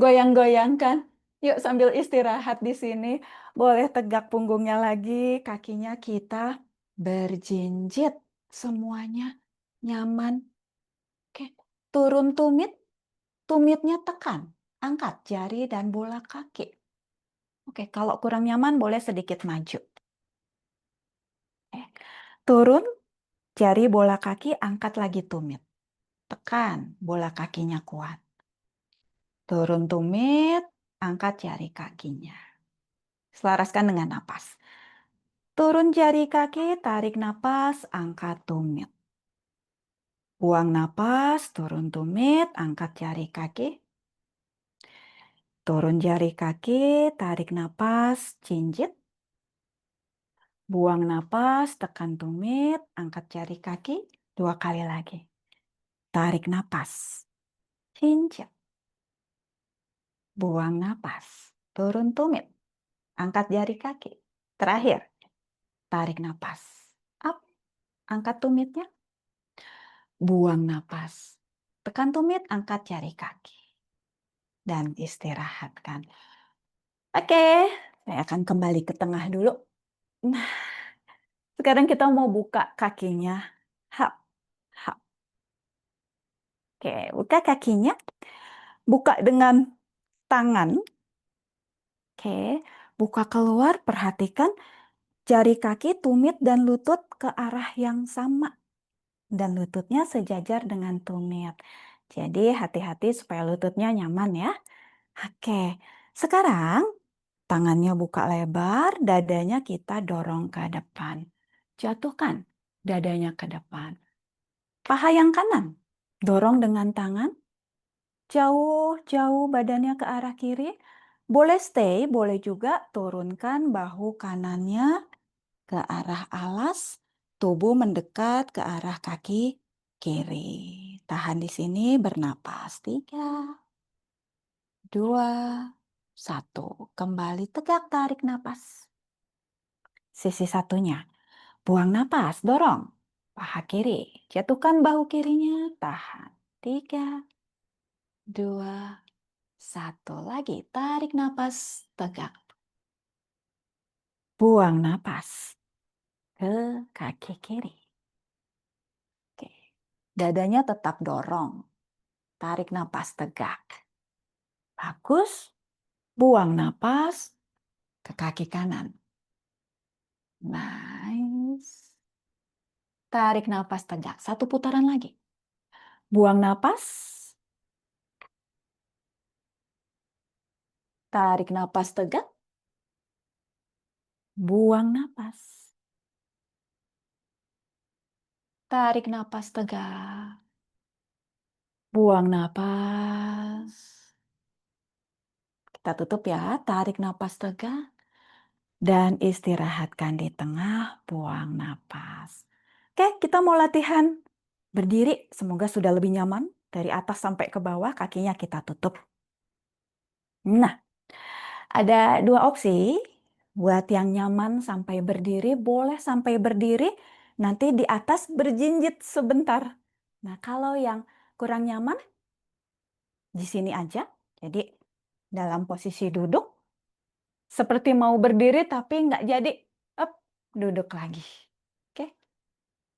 Goyang-goyangkan. Yuk sambil istirahat di sini. Boleh tegak punggungnya lagi, kakinya kita berjinjit. Semuanya nyaman. Oke, turun tumit, tumitnya tekan. Angkat jari dan bola kaki. Oke, kalau kurang nyaman boleh sedikit maju. Turun, jari bola kaki, angkat lagi tumit. Tekan, bola kakinya kuat. Turun tumit, angkat jari kakinya. Selaraskan dengan napas. Turun jari kaki, tarik napas, angkat tumit. Buang napas, turun tumit, angkat jari kaki. Turun jari kaki, tarik napas, jinjit. Buang napas, tekan tumit, angkat jari kaki. 2 kali lagi. Tarik napas, jinjit. Buang napas, turun tumit, angkat jari kaki. Terakhir, tarik napas. Up, angkat tumitnya. Buang napas. Tekan tumit, angkat jari kaki. Dan istirahatkan. Oke, saya akan kembali ke tengah dulu. Nah, sekarang kita mau buka kakinya. Hap, hap. Oke, buka kakinya. Buka dengan tangan. Oke, buka keluar, perhatikan jari kaki, tumit, dan lutut ke arah yang sama. Dan lututnya sejajar dengan tumit. Jadi hati-hati supaya lututnya nyaman ya. Oke, sekarang tangannya buka lebar, dadanya kita dorong ke depan. Jatuhkan dadanya ke depan. Paha yang kanan, dorong dengan tangan. Jauh-jauh badannya ke arah kiri. Boleh stay, boleh juga turunkan bahu kanannya ke arah alas. Tubuh mendekat ke arah kaki kiri. Tahan di sini, bernapas. 3, 2, 1. Kembali tegak, tarik napas. Sisi satunya. Buang napas, dorong. Paha kiri. Jatuhkan bahu kirinya, tahan. 3, 2, 1. Lagi, tarik napas, tegak. Buang napas ke kaki kiri. Oke. Dadanya tetap dorong. Tarik napas, tegak. Bagus. Buang napas ke kaki kanan. Nice. Tarik napas tegak. 1 putaran lagi. Buang napas. Tarik napas tegak. Buang napas. Tarik napas tegak. Buang napas. Kita tutup ya. Tarik napas tegak. Dan istirahatkan di tengah. Buang napas. Oke, kita mau latihan berdiri. Semoga sudah lebih nyaman. Dari atas sampai ke bawah, kakinya kita tutup. Nah, ada 2 opsi. Buat yang nyaman sampai berdiri, boleh sampai berdiri. Nanti di atas berjinjit sebentar. Nah, kalau yang kurang nyaman, di sini aja. Jadi, dalam posisi duduk. Seperti mau berdiri, tapi nggak jadi. Up, duduk lagi. Oke.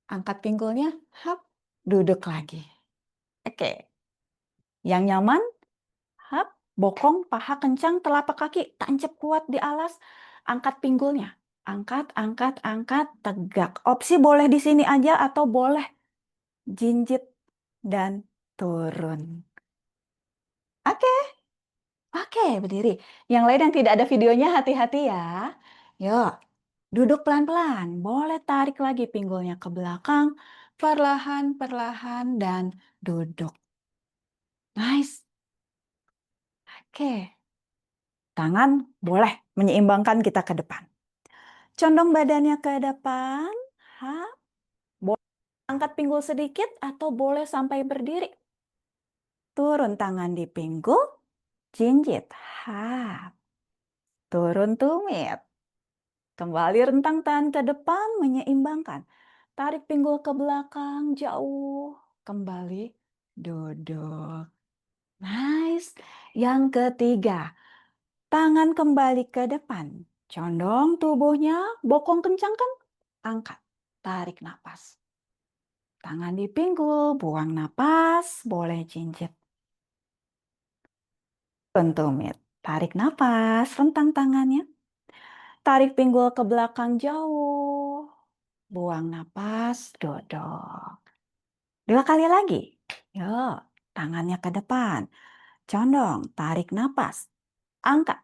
Angkat pinggulnya, hap, duduk lagi. Oke. Yang nyaman, hap, bokong, paha kencang, telapak kaki tancap kuat di alas. Angkat pinggulnya. Angkat, angkat, angkat, tegak. Opsi boleh di sini aja atau boleh jinjit dan turun. Oke, oke, berdiri. Yang lain yang tidak ada videonya hati-hati ya. Yuk, duduk pelan-pelan. Boleh tarik lagi pinggulnya ke belakang. Perlahan-perlahan dan duduk. Nice. Oke. Tangan boleh menyeimbangkan kita ke depan. Condong badannya ke depan. Ha. Boleh angkat pinggul sedikit atau boleh sampai berdiri. Turun tangan di pinggul. Jinjit. Ha. Turun tumit. Kembali rentang tangan ke depan menyeimbangkan. Tarik pinggul ke belakang jauh. Kembali duduk. Nice. Yang ketiga, tangan kembali ke depan. Condong tubuhnya, bokong kencangkan. Angkat, tarik napas. Tangan di pinggul, buang napas, boleh jinjit. Tumit. Tarik napas, rentang tangannya. Tarik pinggul ke belakang jauh. Buang napas, duduk. 2 kali lagi. Yuk, tangannya ke depan. Condong, tarik napas. Angkat.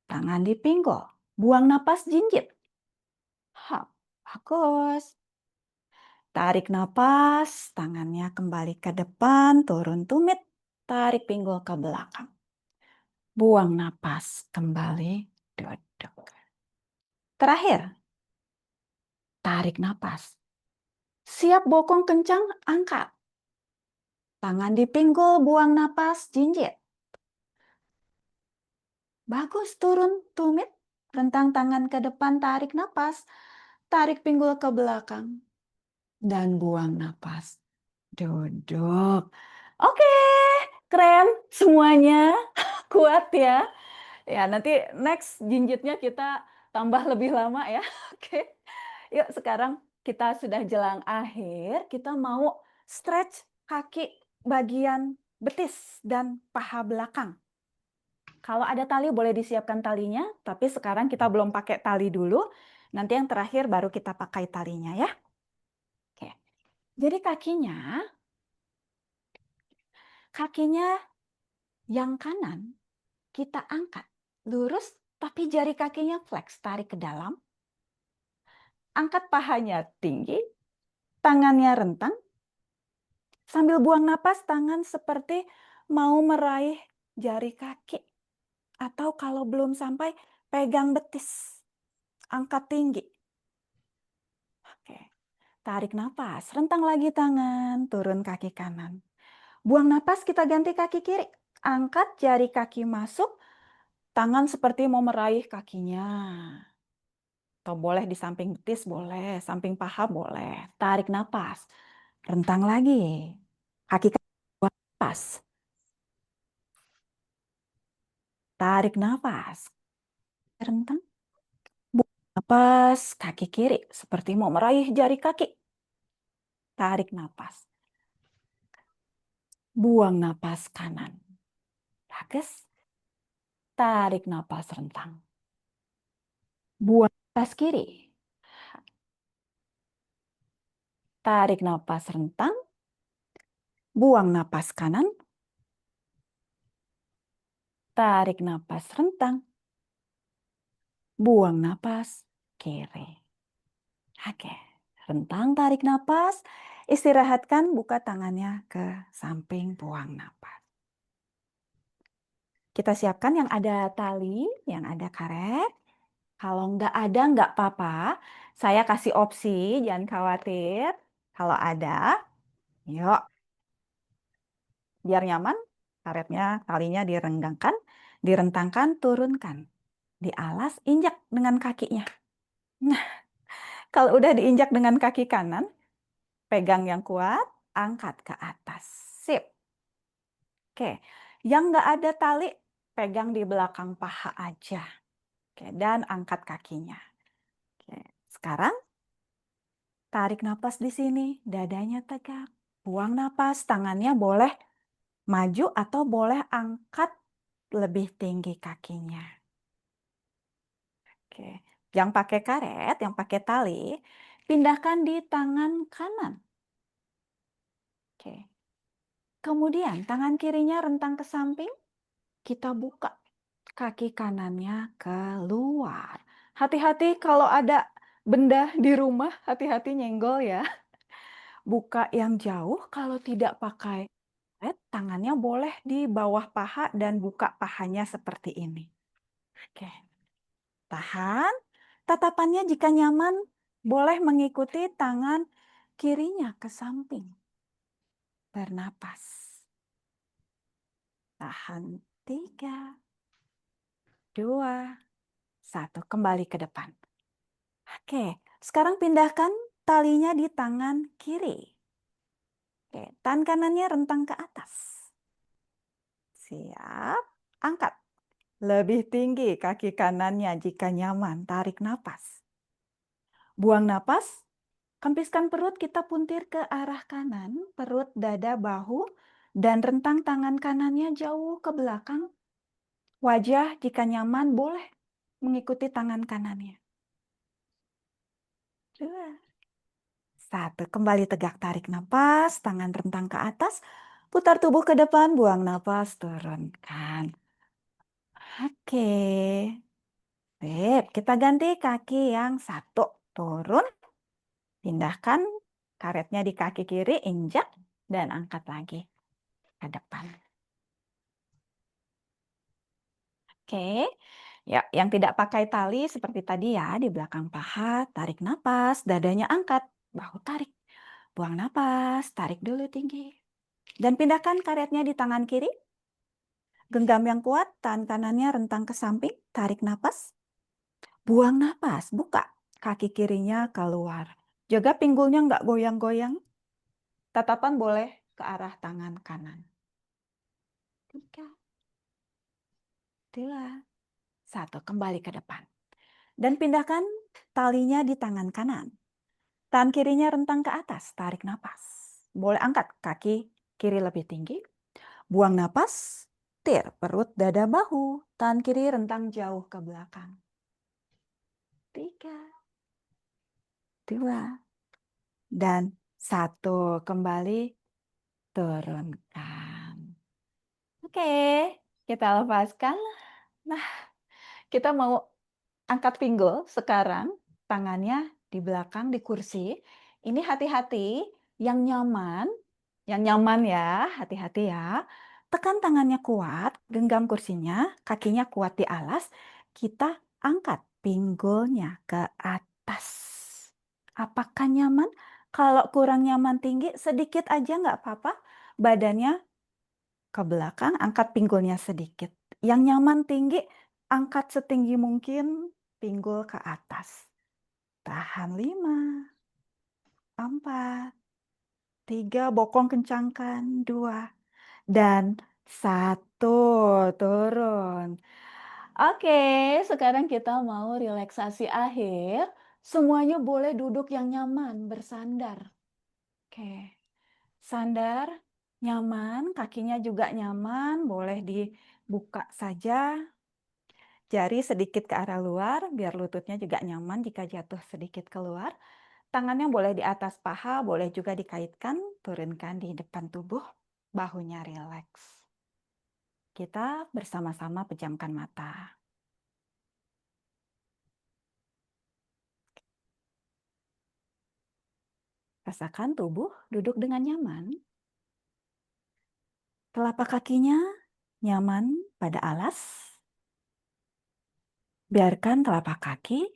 Tangan di pinggul. Buang napas, jinjit. Hap, bagus. Tarik napas, tangannya kembali ke depan, turun tumit. Tarik pinggul ke belakang. Buang napas, kembali duduk. Terakhir, tarik napas. Siap bokong kencang, angkat. Tangan di pinggul, buang napas, jinjit. Bagus, turun, tumit. Rentang tangan ke depan, tarik napas. Tarik pinggul ke belakang. Dan buang napas. Duduk. Oke, keren semuanya. Kuat ya. Ya, nanti next jinjitnya kita tambah lebih lama ya. Oke. Yuk, sekarang kita sudah jelang akhir. Kita mau stretch kaki bagian betis dan paha belakang. Kalau ada tali boleh disiapkan talinya, tapi sekarang kita belum pakai tali dulu. Nanti yang terakhir baru kita pakai talinya ya. Oke. Jadi kakinya yang kanan kita angkat lurus, tapi jari kakinya flex, tarik ke dalam. Angkat pahanya tinggi, tangannya rentang. Sambil buang napas, tangan seperti mau meraih jari kaki. Atau kalau belum sampai, pegang betis. Angkat tinggi. Oke. Tarik napas, rentang lagi tangan, turun kaki kanan. Buang napas, kita ganti kaki kiri. Angkat jari kaki masuk, tangan seperti mau meraih kakinya. Atau boleh di samping betis, boleh. Samping paha, boleh. Tarik napas. Rentang lagi. Kaki buang napas. Tarik napas. Rentang. Buang napas. Kaki kiri. Seperti mau meraih jari kaki. Tarik napas. Buang napas kanan. Bagus. Tarik napas rentang. Buang napas kiri. Tarik napas rentang. Buang napas kanan. Tarik napas rentang. Buang napas kiri. Oke. Rentang, tarik napas. Istirahatkan, buka tangannya ke samping, buang napas. Kita siapkan yang ada tali, yang ada karet. Kalau nggak ada, nggak apa-apa. Saya kasih opsi, jangan khawatir. Kalau ada, yuk. Biar nyaman, karetnya, talinya direnggangkan, direntangkan, turunkan. Dialas, injak dengan kakinya. Nah, kalau udah diinjak dengan kaki kanan, pegang yang kuat, angkat ke atas. Sip. Oke, yang nggak ada tali, pegang di belakang paha aja. Oke, dan angkat kakinya. Oke, sekarang tarik napas di sini, dadanya tegak. Buang napas, tangannya boleh maju atau boleh angkat lebih tinggi kakinya. Oke. Yang pakai karet, yang pakai tali, pindahkan di tangan kanan. Oke. Kemudian tangan kirinya rentang ke samping, kita buka kaki kanannya keluar. Hati-hati kalau ada benda di rumah, hati-hati nyenggol ya. Buka yang jauh, kalau tidak pakai karet, tangannya boleh di bawah paha dan buka pahanya seperti ini. Oke. Tahan. Tatapannya jika nyaman, boleh mengikuti tangan kirinya ke samping. Bernapas. Tahan 3, 2, 1. Kembali ke depan. Oke, sekarang pindahkan talinya di tangan kiri. Oke, tangan kanannya rentang ke atas. Siap. Angkat. Lebih tinggi kaki kanannya jika nyaman. Tarik napas. Buang napas. Kempiskan perut, kita puntir ke arah kanan. Perut, dada, bahu. Dan rentang tangan kanannya jauh ke belakang. Wajah jika nyaman boleh mengikuti tangan kanannya. 2, 1. Kembali tegak, tarik napas. Tangan rentang ke atas. Putar tubuh ke depan, buang napas, turunkan. Oke. Sip, kita ganti kaki yang satu. Turun, pindahkan karetnya di kaki kiri, injak, dan angkat lagi ke depan. Oke, ya, yang tidak pakai tali seperti tadi ya, di belakang paha, tarik napas, dadanya angkat, bahu tarik, buang napas, tarik dulu tinggi. Dan pindahkan karetnya di tangan kiri, genggam yang kuat, tangan kanannya rentang ke samping, tarik napas, buang napas, buka kaki kirinya keluar. Jaga pinggulnya nggak goyang-goyang, tatapan boleh ke arah tangan kanan. 3, 2, 1, kembali ke depan. Dan pindahkan talinya di tangan kanan. Tangan kirinya rentang ke atas, tarik napas. Boleh angkat kaki kiri lebih tinggi. Buang napas, tir, perut, dada, bahu. Tangan kiri rentang jauh ke belakang. 3, 2, dan 1. Kembali, turunkan. Oke, kita lepaskan. Nah, kita mau angkat pinggul sekarang, tangannya di belakang di kursi. Ini hati-hati, yang nyaman ya, hati-hati ya. Tekan tangannya kuat, genggam kursinya, kakinya kuat di alas. Kita angkat pinggulnya ke atas. Apakah nyaman? Kalau kurang nyaman tinggi, sedikit aja nggak apa-apa. Badannya ke belakang, angkat pinggulnya sedikit. Yang nyaman tinggi, angkat setinggi mungkin pinggul ke atas. Tahan 5, 4, 3, bokong kencangkan, 2, dan 1. Turun. Oke, sekarang kita mau relaksasi akhir. Semuanya boleh duduk yang nyaman, bersandar. Oke, sandar, nyaman, kakinya juga nyaman, boleh dibuka saja. Jari sedikit ke arah luar, biar lututnya juga nyaman jika jatuh sedikit keluar. Tangannya boleh di atas paha, boleh juga dikaitkan, turunkan di depan tubuh, bahunya rileks. Kita bersama-sama pejamkan mata. Rasakan tubuh duduk dengan nyaman. Telapak kakinya nyaman pada alas. Biarkan telapak kaki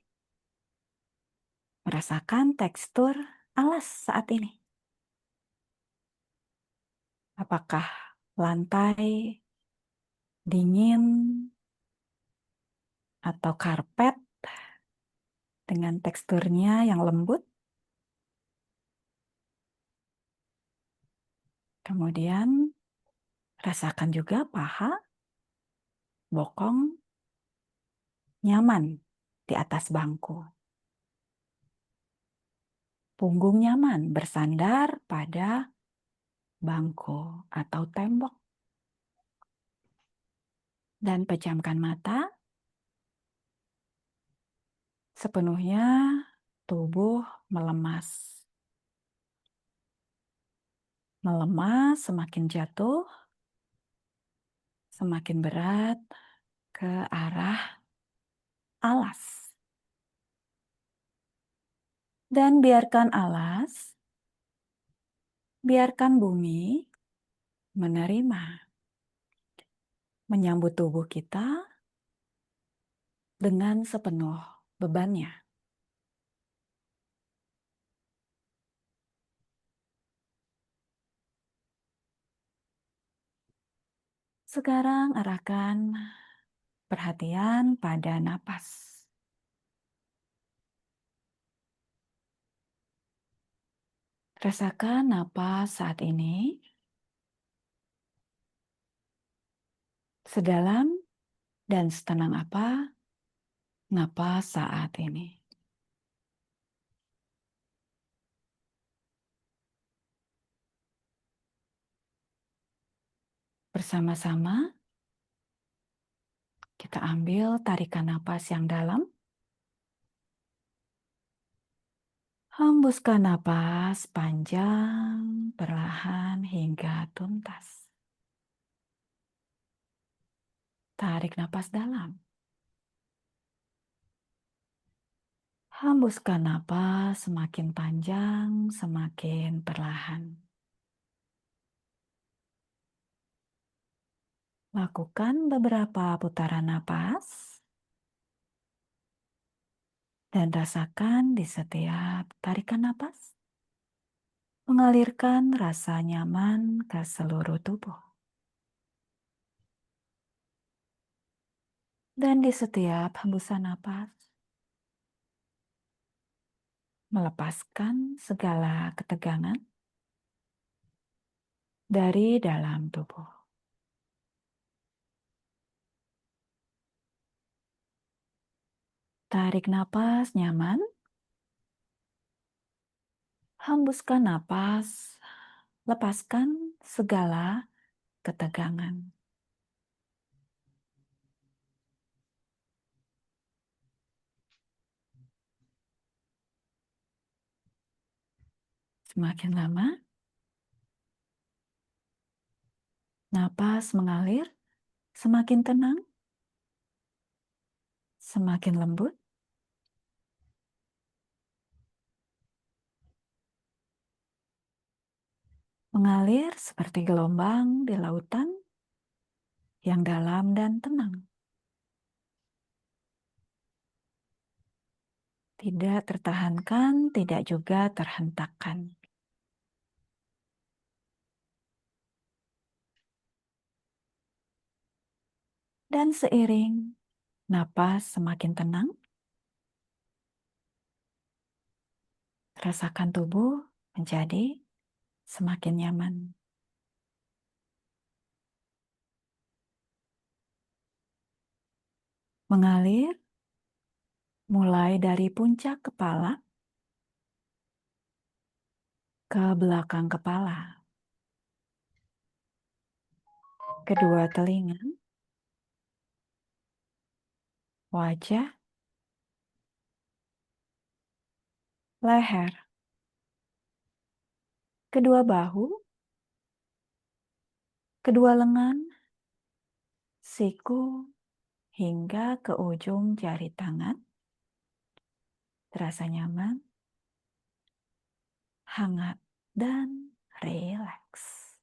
merasakan tekstur alas saat ini. Apakah lantai dingin atau karpet dengan teksturnya yang lembut? Kemudian rasakan juga paha, bokong nyaman di atas bangku. Punggung nyaman bersandar pada bangku atau tembok. Dan pejamkan mata. Sepenuhnya tubuh melemas. Melemas semakin jatuh, semakin berat ke arah alas. Dan biarkan bumi menerima, menyambut tubuh kita dengan sepenuh bebannya. Sekarang arahkan perhatian pada napas. Rasakan napas saat ini sedalam dan setenang apa napas saat ini. Bersama-sama kita ambil tarikan napas yang dalam. Hembuskan napas panjang, perlahan hingga tuntas. Tarik napas dalam. Hembuskan napas semakin panjang, semakin perlahan. Lakukan beberapa putaran napas dan rasakan di setiap tarikan napas mengalirkan rasa nyaman ke seluruh tubuh. Dan di setiap hembusan napas melepaskan segala ketegangan dari dalam tubuh. Tarik napas nyaman. Hembuskan napas, lepaskan segala ketegangan. Semakin lama, napas mengalir, semakin tenang, semakin lembut. Mengalir seperti gelombang di lautan yang dalam dan tenang. Tidak tertahankan, tidak juga terhentakkan. Dan seiring napas semakin tenang, rasakan tubuh menjadi semakin nyaman. Mengalir mulai dari puncak kepala ke belakang kepala, kedua telinga, wajah, leher, kedua bahu, kedua lengan, siku, hingga ke ujung jari tangan. Terasa nyaman, hangat, dan rileks.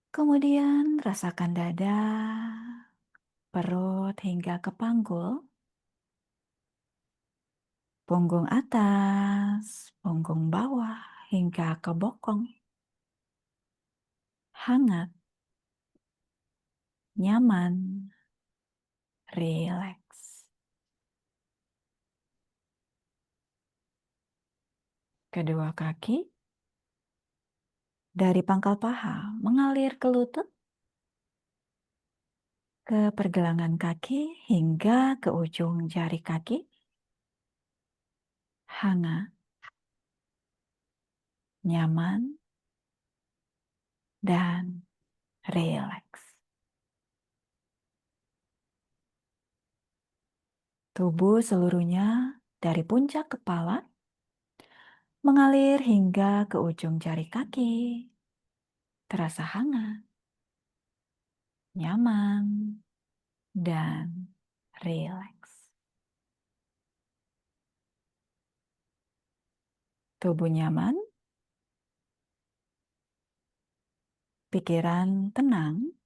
Kemudian rasakan dada, perut hingga ke panggul, punggung atas, punggung bawah hingga ke bokong. Hangat, nyaman, rileks. Kedua kaki dari pangkal paha mengalir ke lutut, ke pergelangan kaki hingga ke ujung jari kaki. Hangat, nyaman, dan rileks. Tubuh seluruhnya dari puncak kepala mengalir hingga ke ujung jari kaki. Terasa hangat, nyaman, dan rileks. Tubuh nyaman, pikiran tenang,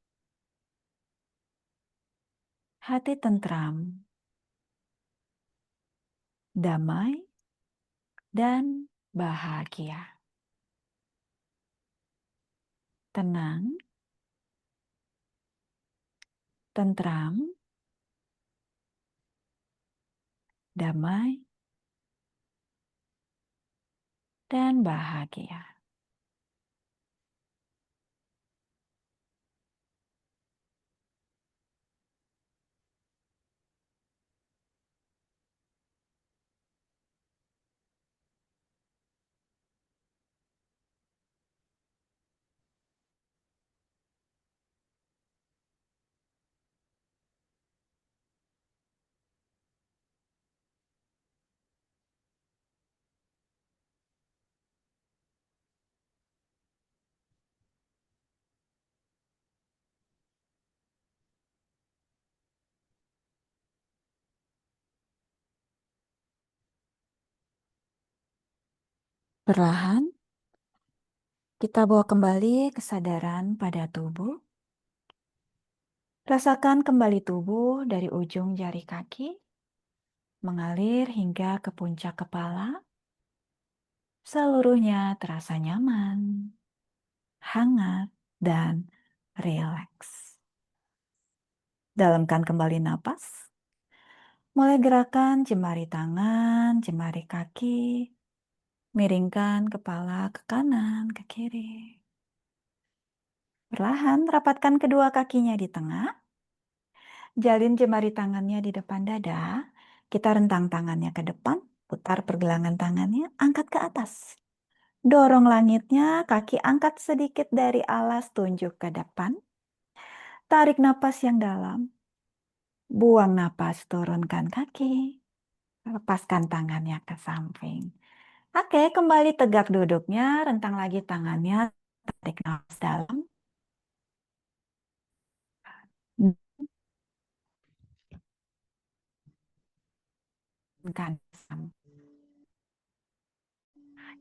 hati tentram, damai, dan bahagia. Tenang, tentram, damai, dan bahagia. Perlahan, kita bawa kembali kesadaran pada tubuh. Rasakan kembali tubuh dari ujung jari kaki, mengalir hingga ke puncak kepala. Seluruhnya terasa nyaman, hangat, dan rileks. Dalamkan kembali napas. Mulai gerakan jemari tangan, jemari kaki. Miringkan kepala ke kanan, ke kiri. Perlahan rapatkan kedua kakinya di tengah. Jalin jemari tangannya di depan dada. Kita rentang tangannya ke depan. Putar pergelangan tangannya, angkat ke atas. Dorong langitnya, kaki angkat sedikit dari alas, tunjuk ke depan. Tarik napas yang dalam. Buang napas, turunkan kaki. Lepaskan tangannya ke samping. Oke, kembali tegak duduknya, rentang lagi tangannya, tarik napas dalam. Kan.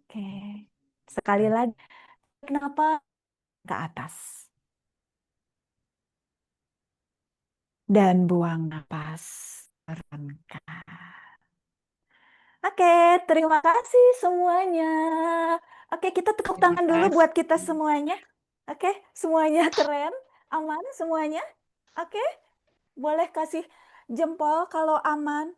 Oke. Sekali lagi, kenapa ke atas? Dan buang napas. Turunkan. Oke, terima kasih semuanya. Oke, kita tepuk Terima tangan dulu kasih. buat kita semuanya. Oke, semuanya keren, aman semuanya. Oke, boleh kasih jempol kalau aman.